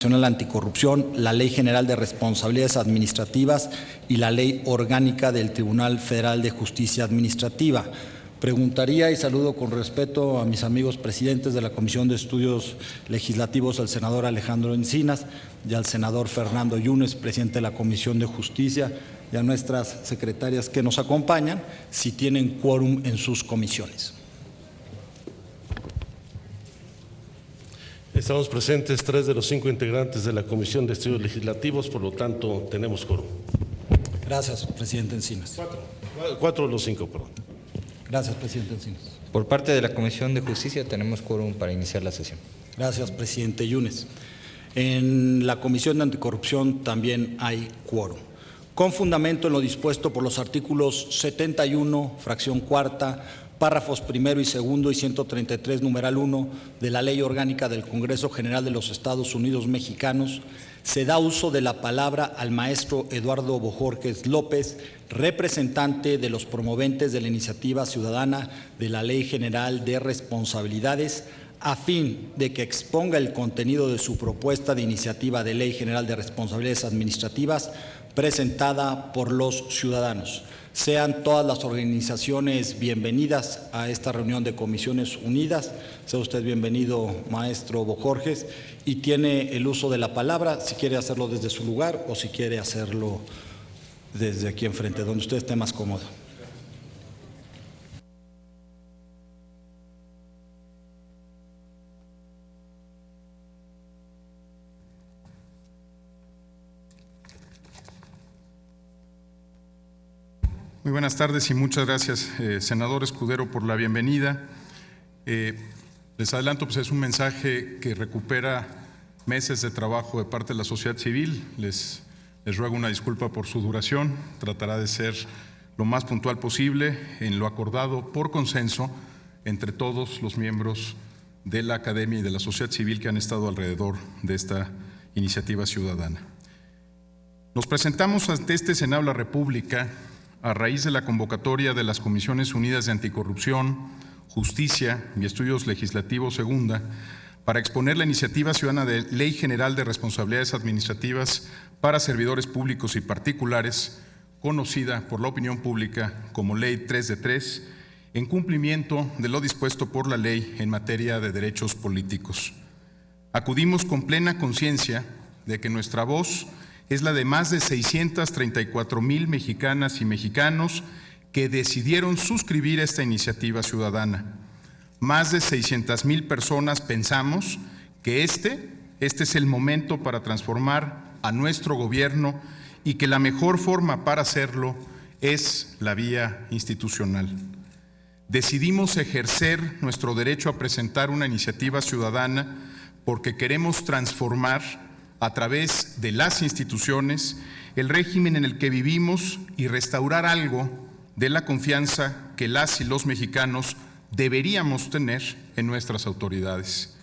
Nacional Anticorrupción, la Ley General de Responsabilidades Administrativas y la Ley Orgánica del Tribunal Federal de Justicia Administrativa. Preguntaría y saludo con respeto a mis amigos presidentes de la Comisión de Estudios Legislativos, al senador Alejandro Encinas y al senador Fernando Yunes, presidente de la Comisión de Justicia, y a nuestras secretarias que nos acompañan, si tienen quórum en sus comisiones. Estamos presentes 3 de los 5 integrantes de la Comisión de Estudios Legislativos, por lo tanto, tenemos quórum. Gracias, presidente Encinas. 4 de los 5, perdón. Gracias, presidente Encinas. Por parte de la Comisión de Justicia tenemos quórum para iniciar la sesión. Gracias, presidente Yunes. En la Comisión de Anticorrupción también hay quórum. Con fundamento en lo dispuesto por los artículos 71, fracción cuarta, párrafos primero y segundo y 133, numeral 1 de la Ley Orgánica del Congreso General de los Estados Unidos Mexicanos, se da uso de la palabra al maestro Eduardo Bojorges López, representante de los promoventes de la iniciativa ciudadana de la Ley General de Responsabilidades, a fin de que exponga el contenido de su propuesta de iniciativa de Ley General de Responsabilidades Administrativas presentada por los ciudadanos. Sean todas las organizaciones bienvenidas a esta reunión de Comisiones Unidas. Sea usted bienvenido, maestro Bojorges, y tiene el uso de la palabra, si quiere hacerlo desde su lugar o si quiere hacerlo desde aquí enfrente, donde usted esté más cómodo. Muy buenas tardes y muchas gracias, senador Escudero, por la bienvenida. Les adelanto, pues es un mensaje que recupera meses de trabajo de parte de la sociedad civil. Les ruego una disculpa por su duración. Tratará de ser lo más puntual posible en lo acordado por consenso entre todos los miembros de la academia y de la sociedad civil que han estado alrededor de esta iniciativa ciudadana. Nos presentamos ante este Senado de la República a raíz de la convocatoria de las Comisiones Unidas de Anticorrupción, Justicia y Estudios Legislativos Segunda, para exponer la iniciativa ciudadana de Ley General de Responsabilidades Administrativas para servidores públicos y particulares, conocida por la opinión pública como Ley 3 de 3, en cumplimiento de lo dispuesto por la ley en materia de derechos políticos. Acudimos con plena conciencia de que nuestra voz es la de más de 634,000 mexicanas y mexicanos que decidieron suscribir esta iniciativa ciudadana. Más de 600,000 personas pensamos que este es el momento para transformar a nuestro gobierno y que la mejor forma para hacerlo es la vía institucional. Decidimos ejercer nuestro derecho a presentar una iniciativa ciudadana porque queremos transformar a través de las instituciones el régimen en el que vivimos y restaurar algo de la confianza que las y los mexicanos deberíamos tener en nuestras autoridades.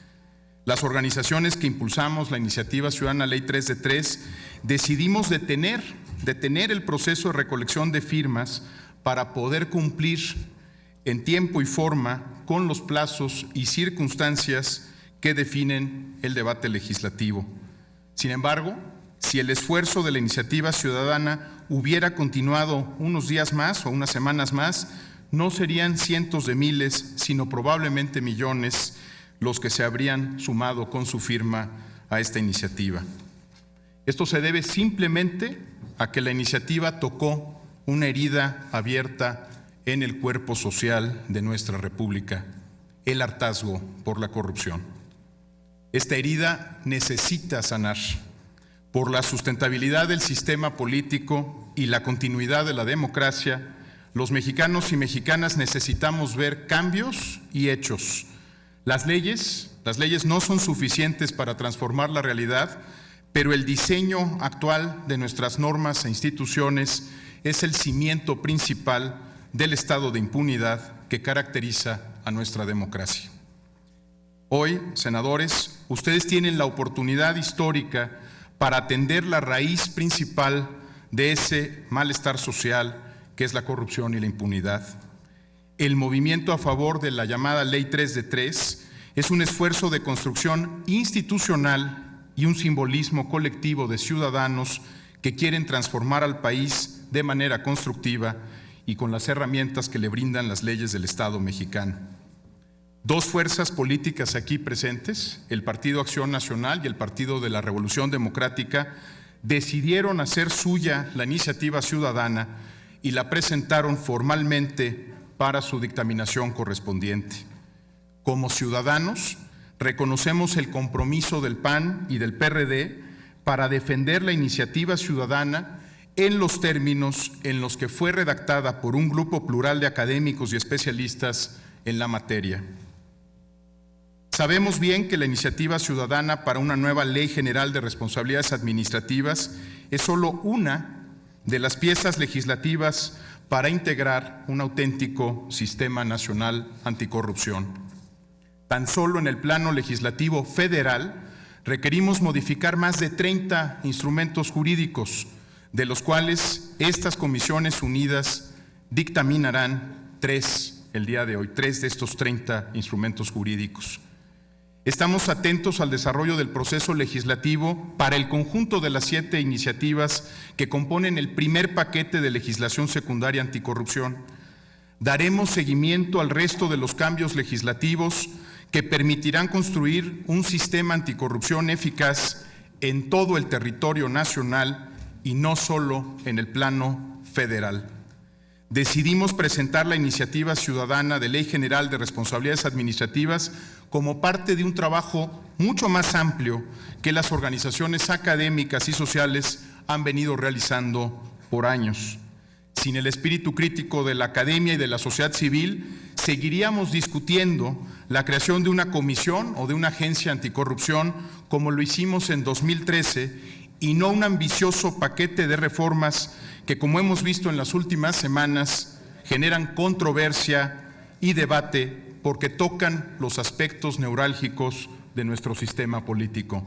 Las organizaciones que impulsamos la iniciativa ciudadana Ley 3 de 3 decidimos detener el proceso de recolección de firmas para poder cumplir en tiempo y forma con los plazos y circunstancias que definen el debate legislativo. Sin embargo, si el esfuerzo de la iniciativa ciudadana hubiera continuado unos días más o unas semanas más, no serían cientos de miles, sino probablemente millones los que se habrían sumado con su firma a esta iniciativa. Esto se debe simplemente a que la iniciativa tocó una herida abierta en el cuerpo social de nuestra República, el hartazgo por la corrupción. Esta herida necesita sanar. Por la sustentabilidad del sistema político y la continuidad de la democracia, los mexicanos y mexicanas necesitamos ver cambios y hechos. Las leyes no son suficientes para transformar la realidad, pero el diseño actual de nuestras normas e instituciones es el cimiento principal del estado de impunidad que caracteriza a nuestra democracia. Hoy, senadores, ustedes tienen la oportunidad histórica para atender la raíz principal de ese malestar social que es la corrupción y la impunidad. El movimiento a favor de la llamada Ley 3 de 3 es un esfuerzo de construcción institucional y un simbolismo colectivo de ciudadanos que quieren transformar al país de manera constructiva y con las herramientas que le brindan las leyes del Estado mexicano. Dos fuerzas políticas aquí presentes, el Partido Acción Nacional y el Partido de la Revolución Democrática, decidieron hacer suya la iniciativa ciudadana y la presentaron formalmente para su dictaminación correspondiente. Como ciudadanos, reconocemos el compromiso del PAN y del PRD para defender la iniciativa ciudadana en los términos en los que fue redactada por un grupo plural de académicos y especialistas en la materia. Sabemos bien que la iniciativa ciudadana para una nueva Ley General de Responsabilidades Administrativas es solo una de las piezas legislativas para integrar un auténtico sistema nacional anticorrupción. Tan solo en el plano legislativo federal requerimos modificar más de 30 instrumentos jurídicos, de los cuales estas comisiones unidas dictaminarán 3 el día de hoy, 3 de estos 30 instrumentos jurídicos. Estamos atentos al desarrollo del proceso legislativo para el conjunto de las 7 iniciativas que componen el primer paquete de legislación secundaria anticorrupción. Daremos seguimiento al resto de los cambios legislativos que permitirán construir un sistema anticorrupción eficaz en todo el territorio nacional y no solo en el plano federal. Decidimos presentar la iniciativa ciudadana de Ley General de Responsabilidades Administrativas como parte de un trabajo mucho más amplio que las organizaciones académicas y sociales han venido realizando por años. Sin el espíritu crítico de la academia y de la sociedad civil, seguiríamos discutiendo la creación de una comisión o de una agencia anticorrupción como lo hicimos en 2013 y no un ambicioso paquete de reformas que, como hemos visto en las últimas semanas, generan controversia y debate porque tocan los aspectos neurálgicos de nuestro sistema político.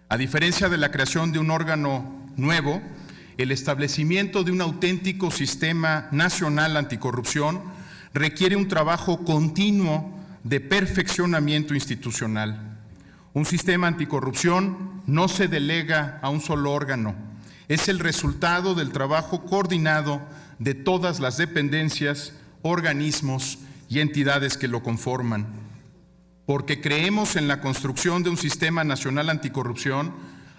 A diferencia de la creación de un órgano nuevo, el establecimiento de un auténtico sistema nacional anticorrupción requiere un trabajo continuo de perfeccionamiento institucional. Un sistema anticorrupción no se delega a un solo órgano, es el resultado del trabajo coordinado de todas las dependencias, organismos y entidades que lo conforman. Porque creemos en la construcción de un sistema nacional anticorrupción,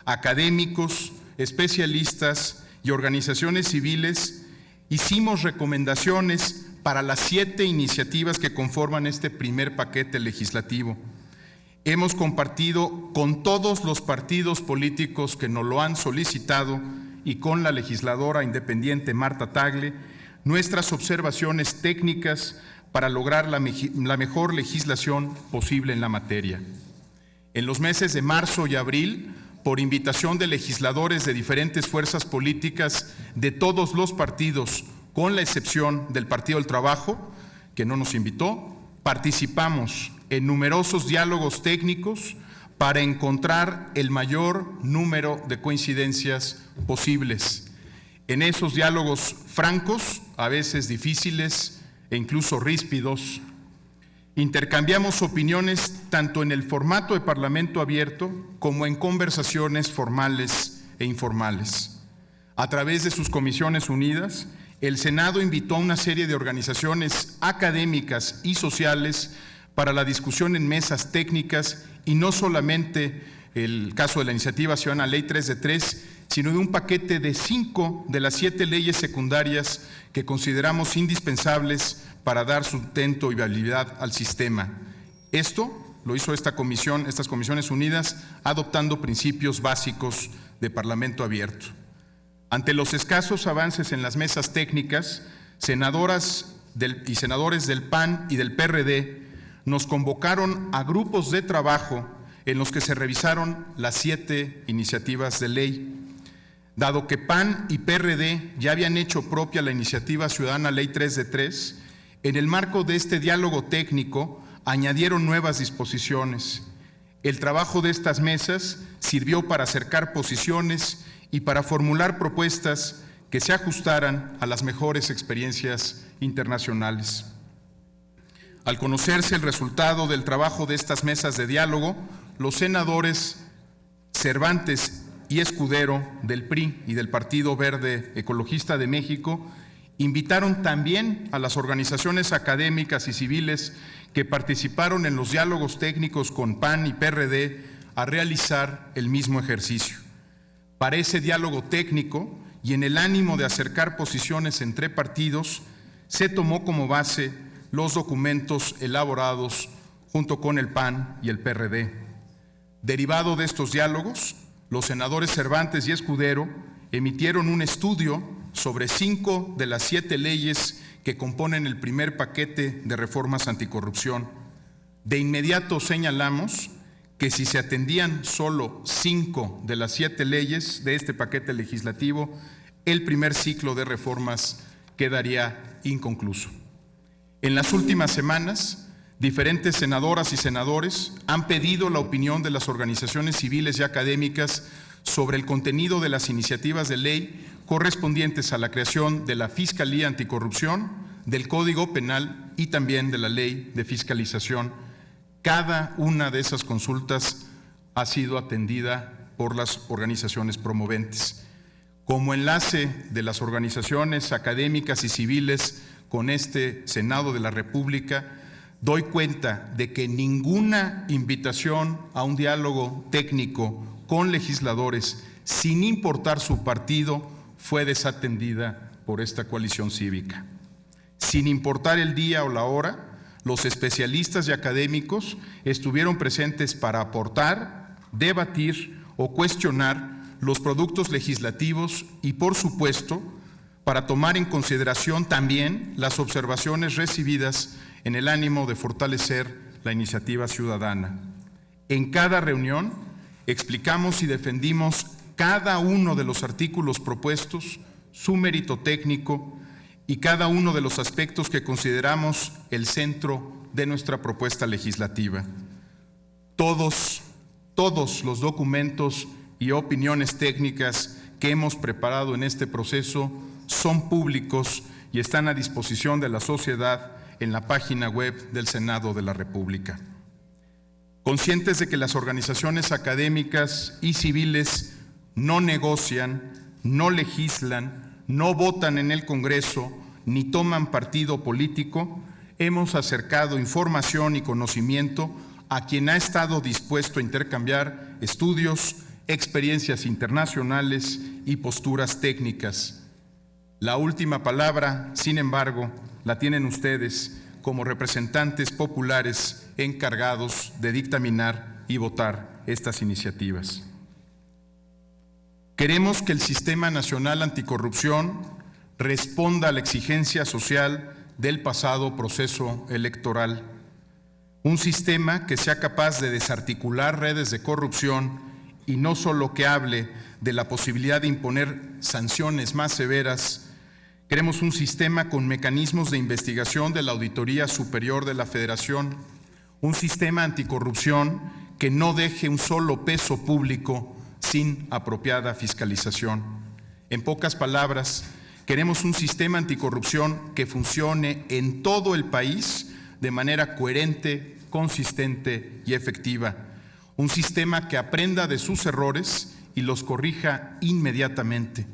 académicos, especialistas y organizaciones civiles hicimos recomendaciones para las 7 iniciativas que conforman este primer paquete legislativo. Hemos compartido con todos los partidos políticos que nos lo han solicitado y con la legisladora independiente Marta Tagle nuestras observaciones técnicas para lograr la mejor legislación posible en la materia. En los meses de marzo y abril, por invitación de legisladores de diferentes fuerzas políticas de todos los partidos, con la excepción del Partido del Trabajo, que no nos invitó, participamos en numerosos diálogos técnicos para encontrar el mayor número de coincidencias posibles. En esos diálogos francos, a veces difíciles e incluso ríspidos, intercambiamos opiniones tanto en el formato de Parlamento abierto como en conversaciones formales e informales. A través de sus comisiones unidas, el Senado invitó a una serie de organizaciones académicas y sociales para la discusión en mesas técnicas y no solamente el caso de la iniciativa ciudadana Ley 3 de 3, sino de un paquete de 5 de las 7 leyes secundarias que consideramos indispensables para dar sustento y viabilidad al sistema. Esto lo hizo estas comisiones unidas adoptando principios básicos de Parlamento abierto. Ante los escasos avances en las mesas técnicas, senadoras y senadores del PAN y del PRD nos convocaron a grupos de trabajo en los que se revisaron las 7 iniciativas de ley. Dado que PAN y PRD ya habían hecho propia la iniciativa ciudadana Ley 3 de 3, en el marco de este diálogo técnico añadieron nuevas disposiciones. El trabajo de estas mesas sirvió para acercar posiciones y para formular propuestas que se ajustaran a las mejores experiencias internacionales. Al conocerse el resultado del trabajo de estas mesas de diálogo, los senadores Cervantes y Escudero del PRI y del Partido Verde Ecologista de México invitaron también a las organizaciones académicas y civiles que participaron en los diálogos técnicos con PAN y PRD a realizar el mismo ejercicio. Para ese diálogo técnico y en el ánimo de acercar posiciones entre partidos, se tomó como base los documentos elaborados junto con el PAN y el PRD. Derivado de estos diálogos, los senadores Cervantes y Escudero emitieron un estudio sobre 5 de las 7 leyes que componen el primer paquete de reformas anticorrupción. De inmediato señalamos que si se atendían solo 5 de las 7 leyes de este paquete legislativo, el primer ciclo de reformas quedaría inconcluso. En las últimas semanas, diferentes senadoras y senadores han pedido la opinión de las organizaciones civiles y académicas sobre el contenido de las iniciativas de ley correspondientes a la creación de la Fiscalía Anticorrupción, del Código Penal y también de la Ley de Fiscalización. Cada una de esas consultas ha sido atendida por las organizaciones promoventes. Como enlace de las organizaciones académicas y civiles con este Senado de la República, doy cuenta de que ninguna invitación a un diálogo técnico con legisladores, sin importar su partido, fue desatendida por esta coalición cívica. Sin importar el día o la hora, los especialistas y académicos estuvieron presentes para aportar, debatir o cuestionar los productos legislativos y, por supuesto, para tomar en consideración también las observaciones recibidas en el ánimo de fortalecer la iniciativa ciudadana. En cada reunión explicamos y defendimos cada uno de los artículos propuestos, su mérito técnico y cada uno de los aspectos que consideramos el centro de nuestra propuesta legislativa. Todos los documentos y opiniones técnicas que hemos preparado en este proceso son públicos y están a disposición de la sociedad en la página web del Senado de la República. Conscientes de que las organizaciones académicas y civiles no negocian, no legislan, no votan en el Congreso ni toman partido político, hemos acercado información y conocimiento a quien ha estado dispuesto a intercambiar estudios, experiencias internacionales y posturas técnicas. La última palabra, sin embargo, la tienen ustedes como representantes populares encargados de dictaminar y votar estas iniciativas. Queremos que el Sistema Nacional Anticorrupción responda a la exigencia social del pasado proceso electoral. Un sistema que sea capaz de desarticular redes de corrupción y no solo que hable de la posibilidad de imponer sanciones más severas. Queremos un sistema con mecanismos de investigación de la Auditoría Superior de la Federación, un sistema anticorrupción que no deje un solo peso público sin apropiada fiscalización. En pocas palabras, queremos un sistema anticorrupción que funcione en todo el país de manera coherente, consistente y efectiva. Un sistema que aprenda de sus errores y los corrija inmediatamente.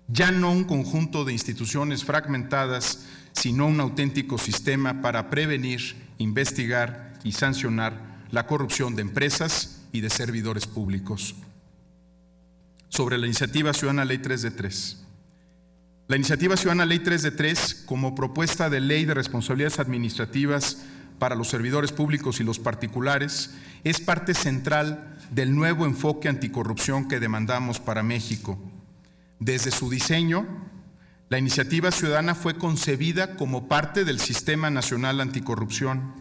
Ya no un conjunto de instituciones fragmentadas, sino un auténtico sistema para prevenir, investigar y sancionar la corrupción de empresas y de servidores públicos. Sobre la iniciativa Ciudadana Ley 3 de 3. La iniciativa Ciudadana Ley 3 de 3, como propuesta de ley de responsabilidades administrativas para los servidores públicos y los particulares, es parte central del nuevo enfoque anticorrupción que demandamos para México. Desde su diseño, la iniciativa ciudadana fue concebida como parte del Sistema Nacional Anticorrupción.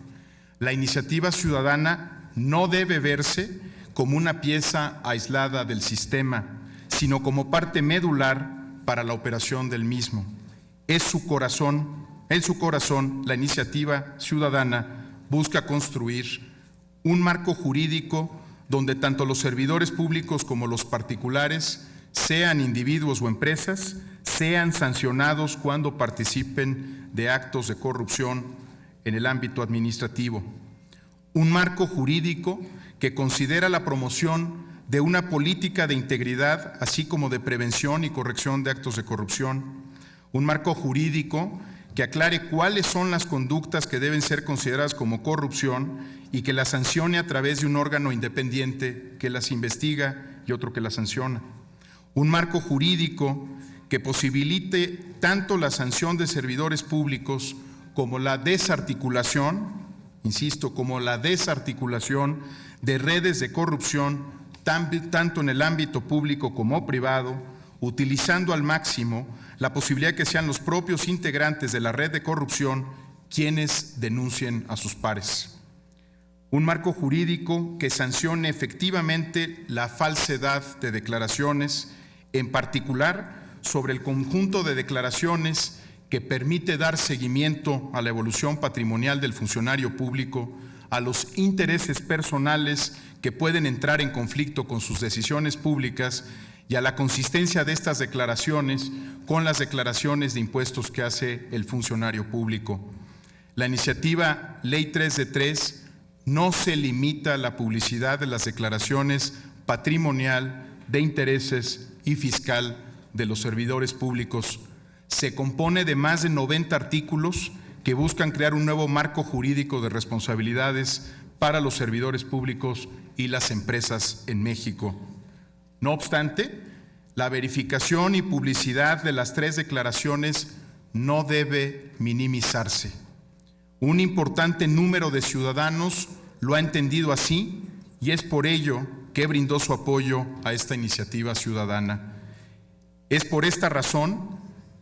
La iniciativa ciudadana no debe verse como una pieza aislada del sistema, sino como parte medular para la operación del mismo. En su corazón, la iniciativa ciudadana busca construir un marco jurídico donde tanto los servidores públicos como los particulares, sean individuos o empresas, sean sancionados cuando participen de actos de corrupción en el ámbito administrativo. Un marco jurídico que considera la promoción de una política de integridad, así como de prevención y corrección de actos de corrupción, un marco jurídico que aclare cuáles son las conductas que deben ser consideradas como corrupción y que las sancione a través de un órgano independiente que las investiga y otro que las sanciona. Un marco jurídico que posibilite tanto la sanción de servidores públicos como la desarticulación, insisto, como la desarticulación de redes de corrupción, tanto en el ámbito público como privado, utilizando al máximo la posibilidad de que sean los propios integrantes de la red de corrupción quienes denuncien a sus pares. Un marco jurídico que sancione efectivamente la falsedad de declaraciones, en particular sobre el conjunto de declaraciones que permite dar seguimiento a la evolución patrimonial del funcionario público, a los intereses personales que pueden entrar en conflicto con sus decisiones públicas y a la consistencia de estas declaraciones con las declaraciones de impuestos que hace el funcionario público. La iniciativa Ley 3 de 3 no se limita a la publicidad de las declaraciones patrimonial, de intereses y fiscal de los servidores públicos. Se compone de más de 90 artículos que buscan crear un nuevo marco jurídico de responsabilidades para los servidores públicos y las empresas en México. No obstante, la verificación y publicidad de las 3 declaraciones no debe minimizarse. Un importante número de ciudadanos lo ha entendido así y es por ello que brindó su apoyo a esta iniciativa ciudadana. Es por esta razón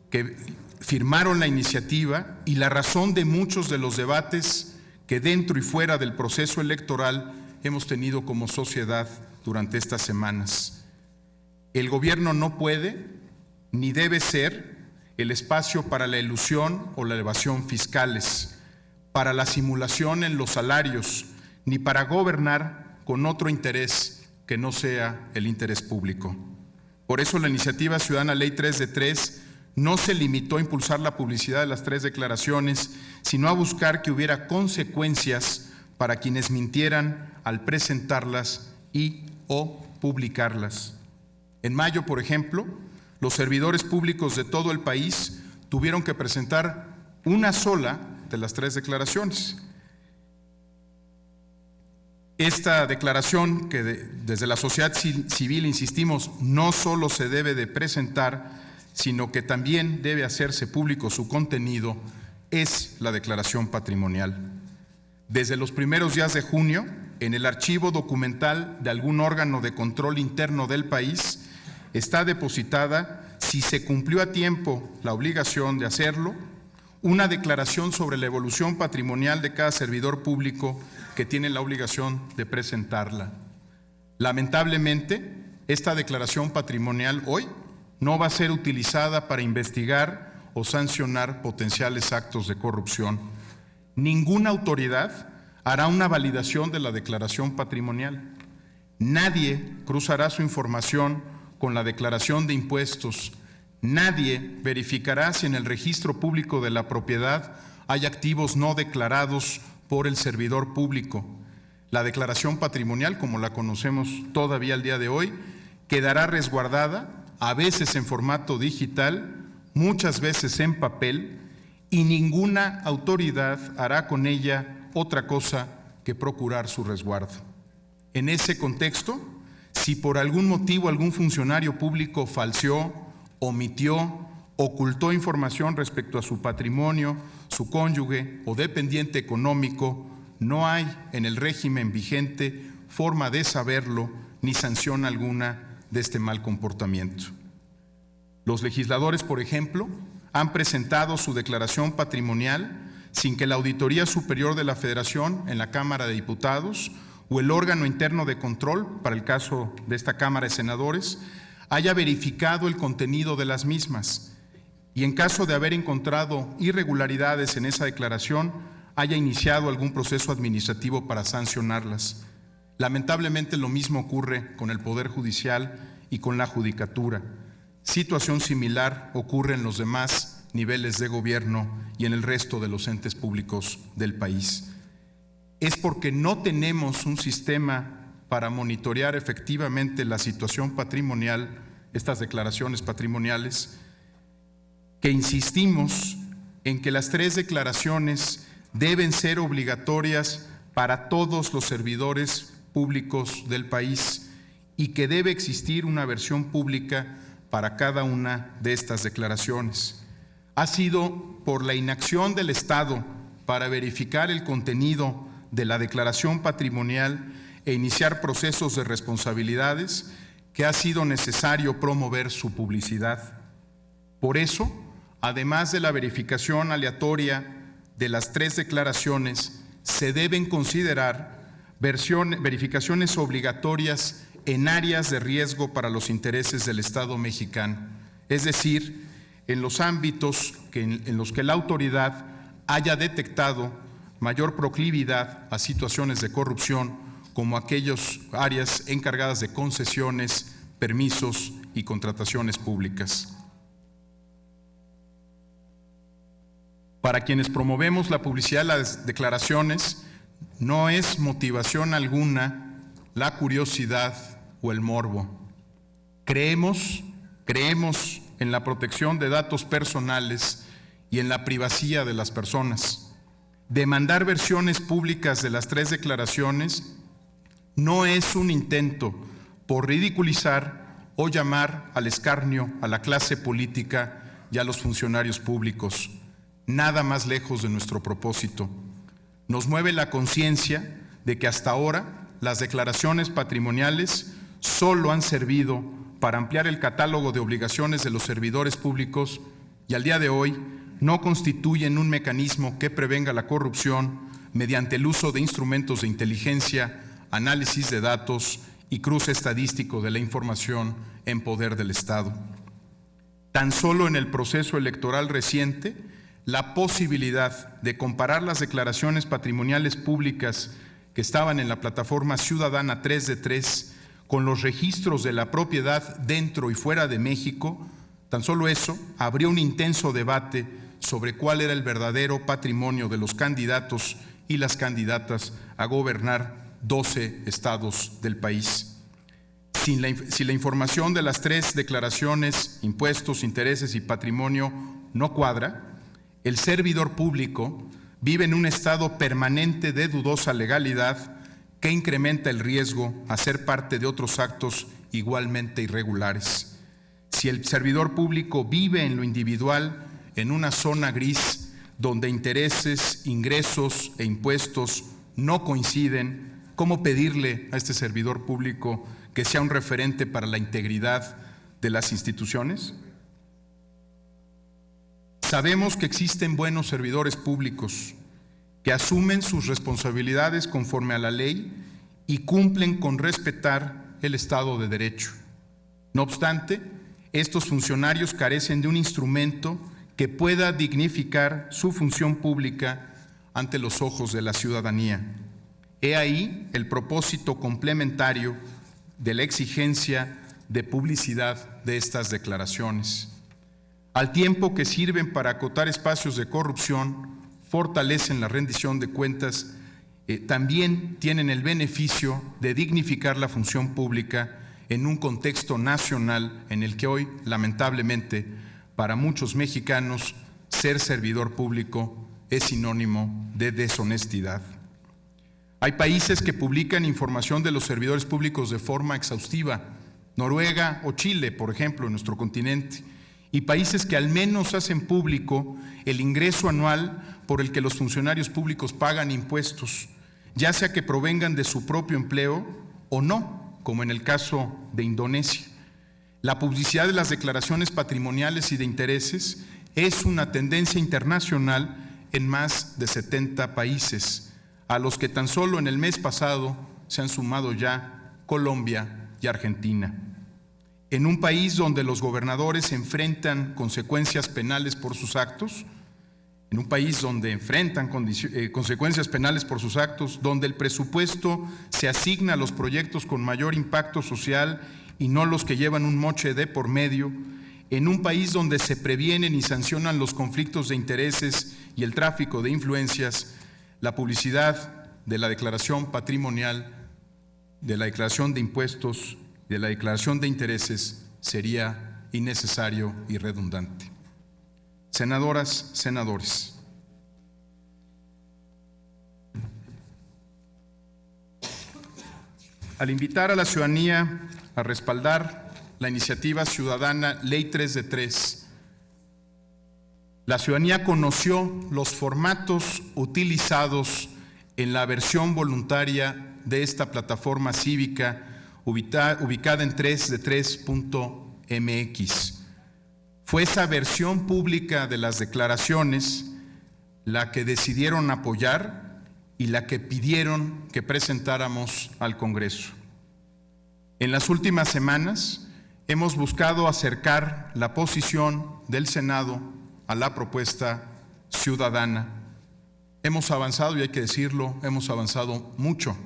que firmaron la iniciativa y la razón de muchos de los debates que dentro y fuera del proceso electoral hemos tenido como sociedad durante estas semanas. El gobierno no puede ni debe ser el espacio para la elusión o la evasión fiscales, para la simulación en los salarios, ni para gobernar con otro interés que no sea el interés público. Por eso la iniciativa ciudadana Ley 3 de 3 no se limitó a impulsar la publicidad de las 3 declaraciones, sino a buscar que hubiera consecuencias para quienes mintieran al presentarlas y o publicarlas. En mayo, por ejemplo, los servidores públicos de todo el país tuvieron que presentar una sola de las 3 declaraciones. Esta declaración, que desde la sociedad civil insistimos, no solo se debe de presentar, sino que también debe hacerse público su contenido, es la declaración patrimonial. Desde los primeros días de junio, en el archivo documental de algún órgano de control interno del país, está depositada, si se cumplió a tiempo la obligación de hacerlo, una declaración sobre la evolución patrimonial de cada servidor público que tiene la obligación de presentarla. Lamentablemente, esta declaración patrimonial hoy no va a ser utilizada para investigar o sancionar potenciales actos de corrupción. Ninguna autoridad hará una validación de la declaración patrimonial. Nadie cruzará su información con la declaración de impuestos. Nadie verificará si en el registro público de la propiedad hay activos no declarados por el servidor público. La declaración patrimonial, como la conocemos todavía al día de hoy, quedará resguardada, a veces en formato digital, muchas veces en papel, y ninguna autoridad hará con ella otra cosa que procurar su resguardo. En ese contexto, si por algún motivo algún funcionario público falseó, omitió, ocultó información respecto a su patrimonio, su cónyuge o dependiente económico, no hay en el régimen vigente forma de saberlo ni sanción alguna de este mal comportamiento. Los legisladores, por ejemplo, han presentado su declaración patrimonial sin que la Auditoría Superior de la Federación en la Cámara de Diputados o el órgano interno de control, para el caso de esta Cámara de Senadores, haya verificado el contenido de las mismas y en caso de haber encontrado irregularidades en esa declaración, haya iniciado algún proceso administrativo para sancionarlas. Lamentablemente lo mismo ocurre con el Poder Judicial y con la Judicatura. Situación similar ocurre en los demás niveles de gobierno y en el resto de los entes públicos del país. Es porque no tenemos un sistema para monitorear efectivamente la situación patrimonial, estas declaraciones patrimoniales, que insistimos en que las 3 declaraciones deben ser obligatorias para todos los servidores públicos del país y que debe existir una versión pública para cada una de estas declaraciones. Ha sido por la inacción del Estado para verificar el contenido de la declaración patrimonial e iniciar procesos de responsabilidades que ha sido necesario promover su publicidad. Por eso, además de la verificación aleatoria de las 3 declaraciones, se deben considerar verificaciones obligatorias en áreas de riesgo para los intereses del Estado mexicano, es decir, en los ámbitos en los que la autoridad haya detectado mayor proclividad a situaciones de corrupción, como aquellas áreas encargadas de concesiones, permisos y contrataciones públicas. Para quienes promovemos la publicidad de las declaraciones, no es motivación alguna la curiosidad o el morbo. Creemos en la protección de datos personales y en la privacidad de las personas. Demandar versiones públicas de las 3 declaraciones no es un intento por ridiculizar o llamar al escarnio a la clase política y a los funcionarios públicos. Nada más lejos de nuestro propósito. Nos mueve la conciencia de que hasta ahora las declaraciones patrimoniales solo han servido para ampliar el catálogo de obligaciones de los servidores públicos y al día de hoy no constituyen un mecanismo que prevenga la corrupción mediante el uso de instrumentos de inteligencia, análisis de datos y cruce estadístico de la información en poder del Estado. Tan solo en el proceso electoral reciente, la posibilidad de comparar las declaraciones patrimoniales públicas que estaban en la plataforma ciudadana 3 de 3 con los registros de la propiedad dentro y fuera de México, tan solo eso abrió un intenso debate sobre cuál era el verdadero patrimonio de los candidatos y las candidatas a gobernar 12 estados del país. Si la información de las 3 declaraciones, impuestos, intereses y patrimonio no cuadra, el servidor público vive en un estado permanente de dudosa legalidad que incrementa el riesgo a ser parte de otros actos igualmente irregulares. Si el servidor público vive en lo individual, en una zona gris donde intereses, ingresos e impuestos no coinciden, ¿cómo pedirle a este servidor público que sea un referente para la integridad de las instituciones? Sabemos que existen buenos servidores públicos que asumen sus responsabilidades conforme a la ley y cumplen con respetar el Estado de Derecho. No obstante, estos funcionarios carecen de un instrumento que pueda dignificar su función pública ante los ojos de la ciudadanía. He ahí el propósito complementario de la exigencia de publicidad de estas declaraciones. Al tiempo que sirven para acotar espacios de corrupción, fortalecen la rendición de cuentas, también tienen el beneficio de dignificar la función pública en un contexto nacional en el que hoy, lamentablemente, para muchos mexicanos, ser servidor público es sinónimo de deshonestidad. Hay países que publican información de los servidores públicos de forma exhaustiva, Noruega o Chile, por ejemplo, en nuestro continente, y países que al menos hacen público el ingreso anual por el que los funcionarios públicos pagan impuestos, ya sea que provengan de su propio empleo o no, como en el caso de Indonesia. La publicidad de las declaraciones patrimoniales y de intereses es una tendencia internacional en más de 70 países, a los que tan solo en el mes pasado se han sumado ya Colombia y Argentina. En un país donde los gobernadores enfrentan consecuencias penales por sus actos, en un país donde enfrentan consecuencias penales por sus actos, donde el presupuesto se asigna a los proyectos con mayor impacto social y no los que llevan un moche de por medio, en un país donde se previenen y sancionan los conflictos de intereses y el tráfico de influencias, la publicidad de la declaración patrimonial de la declaración de impuestos y de la declaración de intereses sería innecesario y redundante. Senadoras, senadores, al invitar a la ciudadanía a respaldar la iniciativa ciudadana Ley 3 de 3, la ciudadanía conoció los formatos utilizados en la versión voluntaria de esta plataforma cívica ubicada en 3de3.mx. Fue esa versión pública de las declaraciones la que decidieron apoyar y la que pidieron que presentáramos al Congreso. En las últimas semanas hemos buscado acercar la posición del Senado a la propuesta ciudadana. Hemos avanzado, y hay que decirlo, hemos avanzado mucho.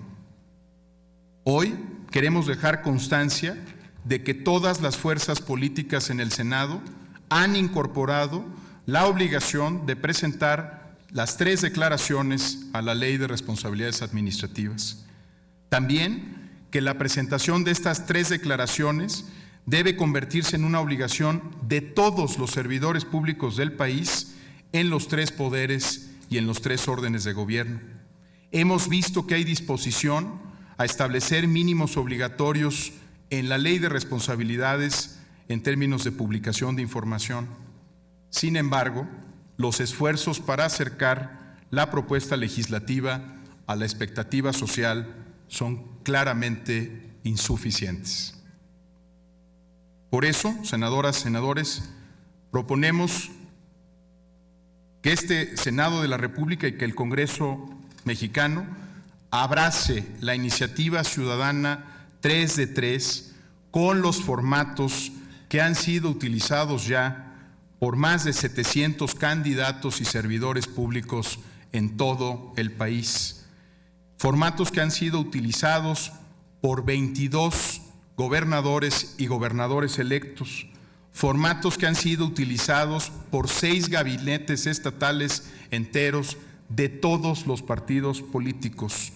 Hoy queremos dejar constancia de que todas las fuerzas políticas en el Senado han incorporado la obligación de presentar las 3 declaraciones a la Ley de Responsabilidades Administrativas. También que la presentación de estas 3 declaraciones debe convertirse en una obligación de todos los servidores públicos del país en los 3 poderes y en los 3 órdenes de gobierno. Hemos visto que hay disposición a establecer mínimos obligatorios en la Ley de Responsabilidades en términos de publicación de información. Sin embargo, los esfuerzos para acercar la propuesta legislativa a la expectativa social son claramente insuficientes. Por eso, senadoras, senadores, proponemos que este Senado de la República y que el Congreso mexicano abrace la iniciativa ciudadana 3 de 3 con los formatos que han sido utilizados ya por más de 700 candidatos y servidores públicos en todo el país. Formatos que han sido utilizados por 22 gobernadores y gobernadores electos, formatos que han sido utilizados por 6 gabinetes estatales enteros de todos los partidos políticos.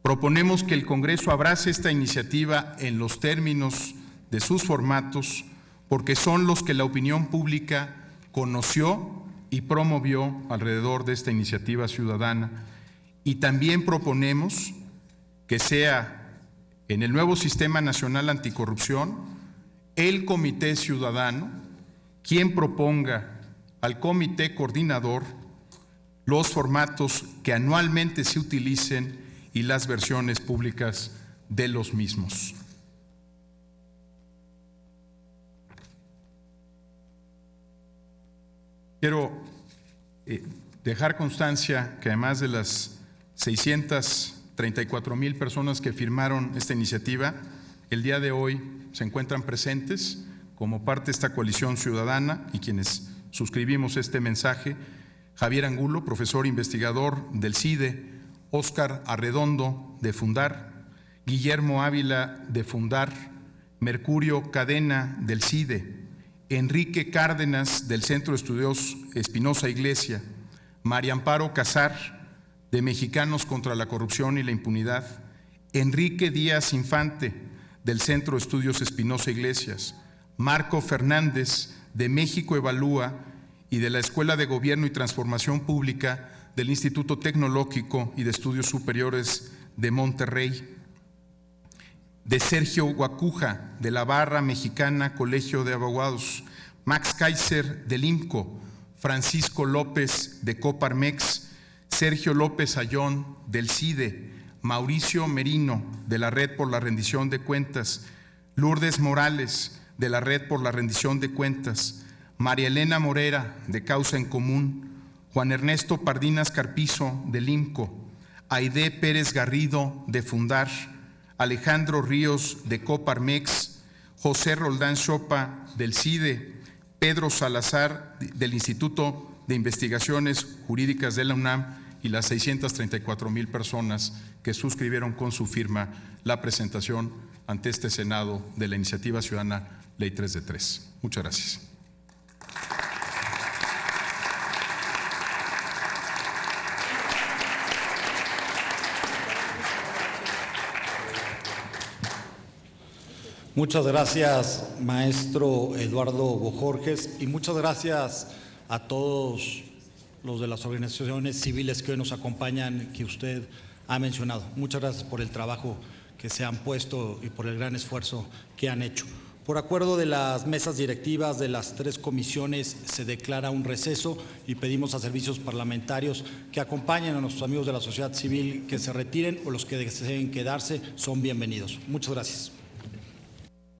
Proponemos que el Congreso abrace esta iniciativa en los términos de sus formatos, porque son los que la opinión pública conoció y promovió alrededor de esta iniciativa ciudadana. Y también proponemos que sea en el nuevo Sistema Nacional Anticorrupción el Comité Ciudadano quien proponga al Comité Coordinador los formatos que anualmente se utilicen y las versiones públicas de los mismos. Quiero dejar constancia que además de las 634,000 personas que firmaron esta iniciativa, el día de hoy se encuentran presentes como parte de esta coalición ciudadana y quienes suscribimos este mensaje: Javier Angulo, profesor investigador del CIDE; Óscar Arredondo, de Fundar; Guillermo Ávila, de Fundar; Mercurio Cadena, del CIDE; Enrique Cárdenas, del Centro de Estudios Espinosa Iglesia; María Amparo Casar, de Mexicanos contra la Corrupción y la Impunidad; Enrique Díaz Infante, del Centro de Estudios Espinosa Iglesias; Marco Fernández, de México Evalúa y de la Escuela de Gobierno y Transformación Pública del Instituto Tecnológico y de Estudios Superiores de Monterrey; de Sergio Guacuja, de la Barra Mexicana Colegio de Abogados; Max Kaiser, del IMCO; Francisco López, de Coparmex; Sergio López Ayón, del CIDE; Mauricio Merino, de la Red por la Rendición de Cuentas; Lourdes Morales, de la Red por la Rendición de Cuentas; María Elena Morera, de Causa en Común; Juan Ernesto Pardinas Carpizo, del IMCO; Aide Pérez Garrido, de Fundar; Alejandro Ríos, de Coparmex; José Roldán Chopa, del CIDE; Pedro Salazar, del Instituto de Investigaciones Jurídicas de la UNAM, y las 634,000 personas que suscribieron con su firma la presentación ante este Senado de la iniciativa ciudadana Ley 3 de 3. Muchas gracias. Muchas gracias, maestro Eduardo Bojorges, y muchas gracias a todos los de las organizaciones civiles que hoy nos acompañan, que usted ha mencionado. Muchas gracias por el trabajo que se han puesto y por el gran esfuerzo que han hecho. Por acuerdo de las mesas directivas de las 3 comisiones se declara un receso y pedimos a servicios parlamentarios que acompañen a nuestros amigos de la sociedad civil que se retiren, o los que deseen quedarse son bienvenidos. Muchas gracias.